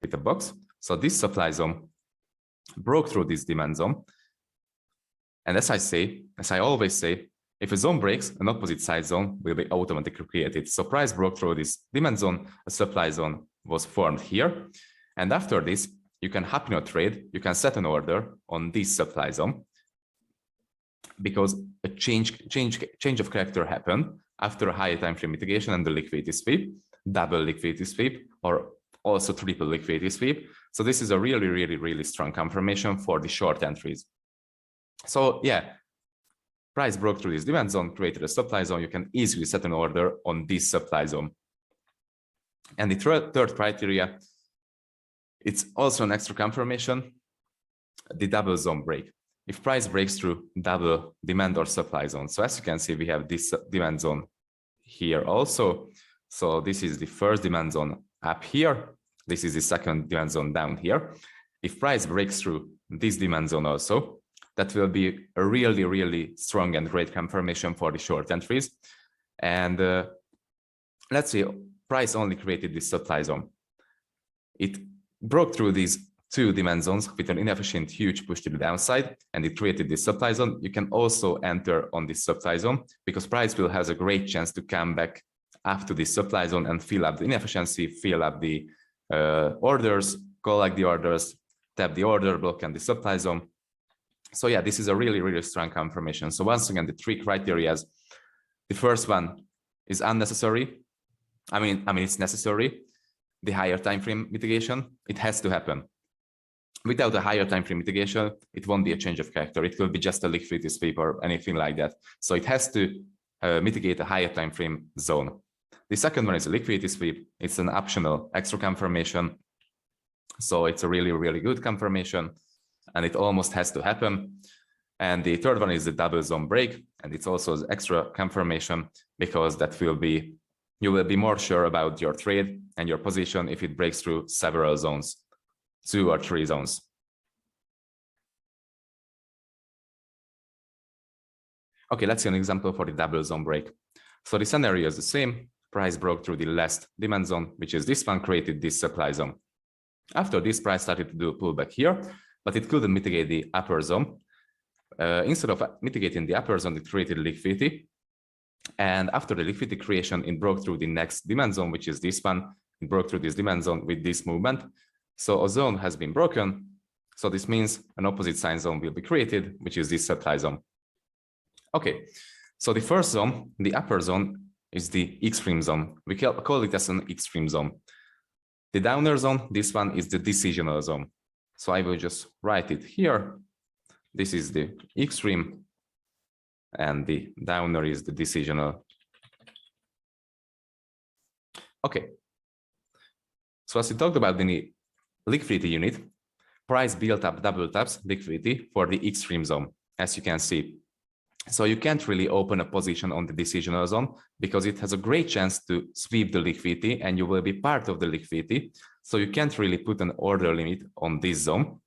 with a box. So this supply zone broke through this demand zone. And as I always say, if a zone breaks, an opposite side zone will be automatically created. So price broke through this demand zone, a supply zone was formed here. And after this, you can happy not trade, you can set an order on this supply zone because a change of character happened after a higher time frame mitigation and the liquidity sweep, double liquidity sweep, or also triple liquidity sweep. So this is a really, really, really strong confirmation for the short entries. So yeah, price broke through this demand zone, created a supply zone. You can easily set an order on this supply zone. And the third criteria, it's also an extra confirmation, the double zone break. If price breaks through double demand or supply zone. So as you can see, we have this demand zone here also. So this is the first demand zone up here. This is the second demand zone down here. If price breaks through this demand zone also, that will be a really, really strong and great confirmation for the short entries. And let's say price only created this supply zone. It broke through these two demand zones with an inefficient huge push to the downside, and it created this supply zone. You can also enter on this supply zone because price will have a great chance to come back after this supply zone and fill up the inefficiency, fill up the orders, collect the orders, tap the order block and the supply zone. So yeah, this is a really, really strong confirmation. So once again, the three criteria. The first one is unnecessary. I mean, it's necessary. The higher time frame mitigation, it has to happen. Without a higher time frame mitigation, it won't be a change of character. It will be just a liquidity sweep or anything like that. So it has to mitigate a higher time frame zone. The second one is a liquidity sweep. It's an optional extra confirmation. So it's a really, really good confirmation, and it almost has to happen. And the third one is the double zone break, and it's also an extra confirmation because that will be, you will be more sure about your trade and your position if it breaks through several zones, 2 or 3 zones. Okay, let's see an example for the double zone break. So the scenario is the same. Price broke through the last demand zone, which is this one, created this supply zone. After this, price started to do a pullback here, but it couldn't mitigate the upper zone. Instead of mitigating the upper zone, it created liquidity. And after the liquidity creation, it broke through the next demand zone, which is this one. It broke through this demand zone with this movement. So a zone has been broken. So this means an opposite sign zone will be created, which is this supply zone. Okay, so the first zone, the upper zone, is the extreme zone. We call it as an extreme zone. The downer zone, this one is the decisional zone. So I will just write it here. This is the extreme, and the downer is the decisional. Okay. So as we talked about the liquidity unit, price built up double taps liquidity for the extreme zone, as you can see. So you can't really open a position on the decisional zone because it has a great chance to sweep the liquidity and you will be part of the liquidity. So you can't really put an order limit on this zone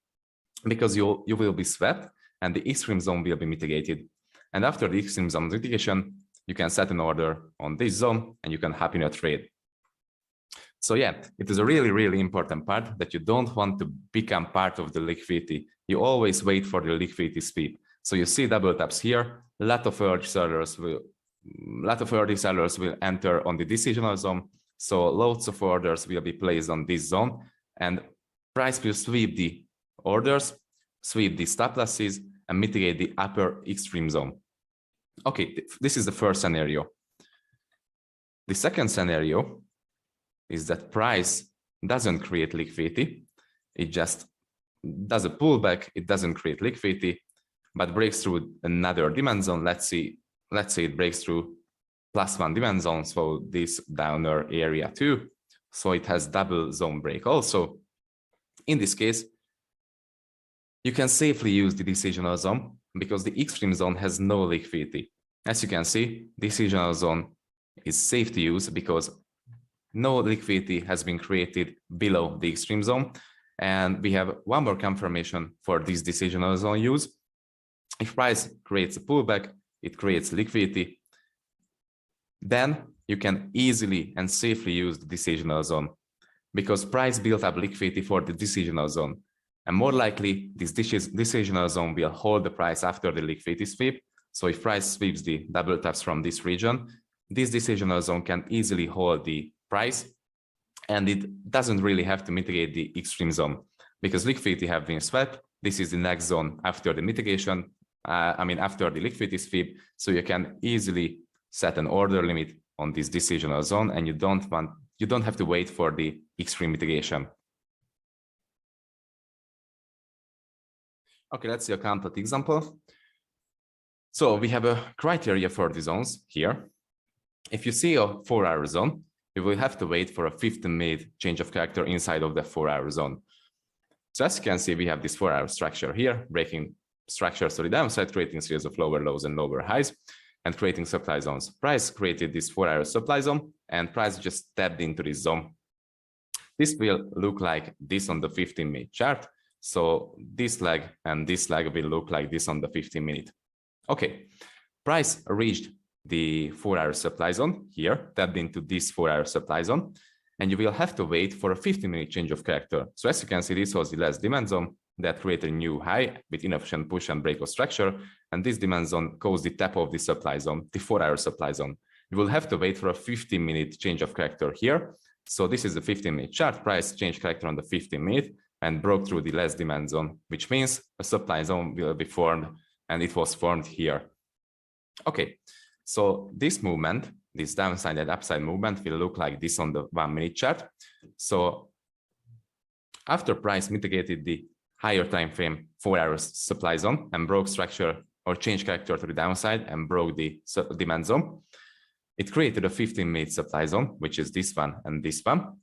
because you will be swept and the extreme zone will be mitigated. And after the extreme zone mitigation, you can set an order on this zone and you can happy not trade. So yeah, it is a really, really important part that you don't want to become part of the liquidity. You always wait for the liquidity sweep. So you see double taps here. A lot of early sellers will enter on the decisional zone. So loads of orders will be placed on this zone, and price will sweep the orders, sweep the stop losses, and mitigate the upper extreme zone. Okay, this is the first scenario. The second scenario is that price doesn't create liquidity. It just does a pullback. It doesn't create liquidity, but breaks through another demand zone. Let's say it breaks through +1 demand zone, so this downer area too. So it has double zone break also. In this case, you can safely use the decisional zone because the extreme zone has no liquidity. As you can see, decisional zone is safe to use because no liquidity has been created below the extreme zone. And we have one more confirmation for this decisional zone use. If price creates a pullback, it creates liquidity, then you can easily and safely use the decisional zone. because price built up liquidity for the decisional zone. And more likely, this decisional zone will hold the price after the liquidity sweep. So if price sweeps the double taps from this region, this decisional zone can easily hold the price, and it doesn't really have to mitigate the extreme zone because liquidity have been swept. This is the next zone after the mitigation, after the liquidity sweep. So you can easily set an order limit on this decisional zone, and you don't have to wait for the extreme mitigation. Okay, let's see a complete example. So we have a criteria for the zones here. If you see a 4-hour zone, you will have to wait for a 15-minute change of character inside of the 4-hour zone. So as you can see, we have this 4-hour structure here, breaking structures to the downside, creating a series of lower lows and lower highs, and creating supply zones. Price created this 4-hour supply zone, and price just tapped into this zone. This will look like this on the 15-minute chart. So this leg and this leg will look like this on the 15-minute. Okay, price reached the 4-hour supply zone here, tapped into this 4-hour supply zone, and you will have to wait for a 15-minute change of character. So as you can see, this was the last demand zone that created a new high with inefficient push and break of structure, and this demand zone caused the tap of the supply zone, the 4-hour supply zone. You will have to wait for a 15-minute change of character here. So this is the 15-minute chart. Price changed character on the 15-minute and broke through the last demand zone, which means a supply zone will be formed, and it was formed here. Okay, so this movement, this downside and upside movement will look like this on the 1-minute chart. So after price mitigated the higher time frame 4-hour supply zone and broke structure or changed character to the downside and broke the demand zone, it created a 15-minute supply zone, which is this one and this one.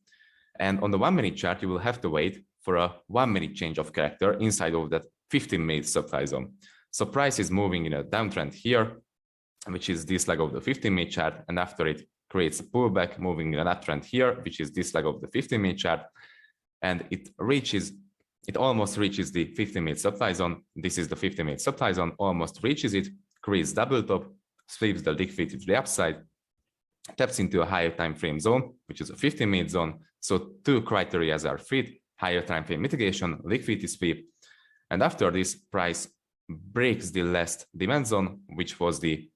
And on the 1-minute chart, you will have to wait for a 1-minute change of character inside of that 15-minute supply zone. So price is moving in a downtrend here, which is this leg of the 15-minute chart, and after it creates a pullback moving in an uptrend here, which is this leg of the 15-minute chart, and it almost reaches the 15-minute supply zone. This is the 15-minute supply zone, almost reaches it, creates double top, sweeps the liquidity to the upside, taps into a higher time frame zone, which is a 15-minute zone. So two criteria are fit: higher time frame mitigation, liquidity sweep, and after this, price breaks the last demand zone, which was the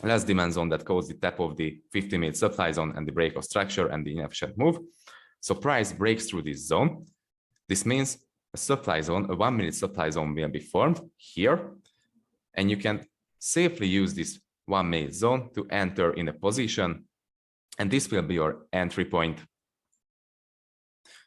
last demand zone that caused the tap of the 15-minute supply zone and the break of structure and the inefficient move. So price breaks through this zone. This means a supply zone, a 1-minute supply zone will be formed here, and you can safely use this 1-minute zone to enter in a position, and this will be your entry point.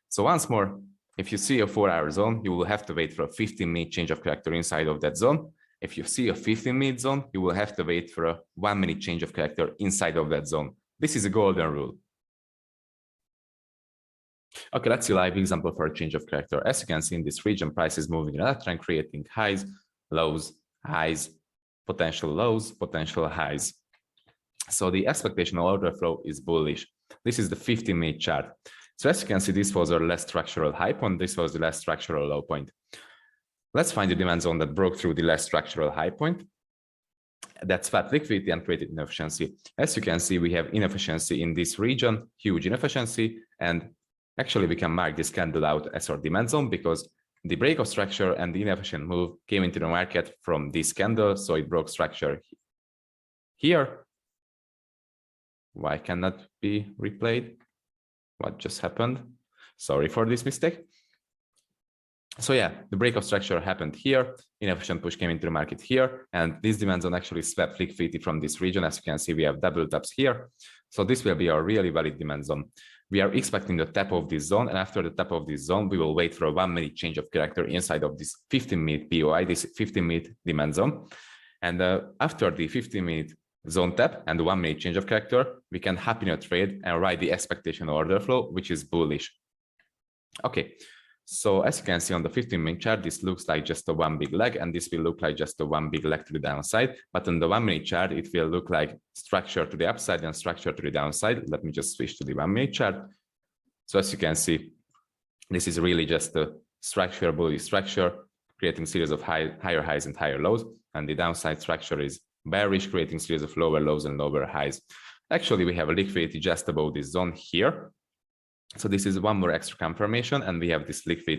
So once more, if you see a 4-hour zone, you will have to wait for a 15-minute change of character inside of that zone. If you see a 15-minute zone, you will have to wait for a 1-minute change of character inside of that zone. This is a golden rule. Okay, let's see a live example for a change of character. As you can see in this region, price is moving in an uptrend, creating highs, lows, highs, potential lows, potential highs. So the expectational order flow is bullish. This is the 15-minute chart. So as you can see, this was our last structural high point. This was the last structural low point. Let's find the demand zone that broke through the last structural high point. That swept liquidity and created inefficiency. As you can see, we have inefficiency in this region, huge inefficiency. And actually, we can mark this candle out as our demand zone because the break of structure and the inefficient move came into the market from this candle. So it broke structure here. Why cannot be replayed? What just happened? Sorry for this mistake. So yeah, the break of structure happened here. Inefficient push came into the market here, and this demand zone actually swept liquidity from this region. As you can see, we have double taps here. So this will be a really valid demand zone. We are expecting the tap of this zone, and after the tap of this zone, we will wait for a 1-minute change of character inside of this 15-minute POI, this 15-minute demand zone. And after the 15-minute zone tap and the 1-minute change of character, we can hop in a trade and ride the expectation order flow, which is bullish. Okay, so as you can see on the 15-minute chart, this looks like just a one big leg, and this will look like just a one big leg to the downside. But on the 1-minute chart, it will look like structure to the upside and structure to the downside. Let me just switch to the 1-minute chart. So as you can see, this is really just a structure, bullish structure, creating series of higher highs and higher lows. And the downside structure is bearish, creating series of lower lows and lower highs. Actually, we have a liquidity just above this zone here. So this is one more extra confirmation, and we have this liquid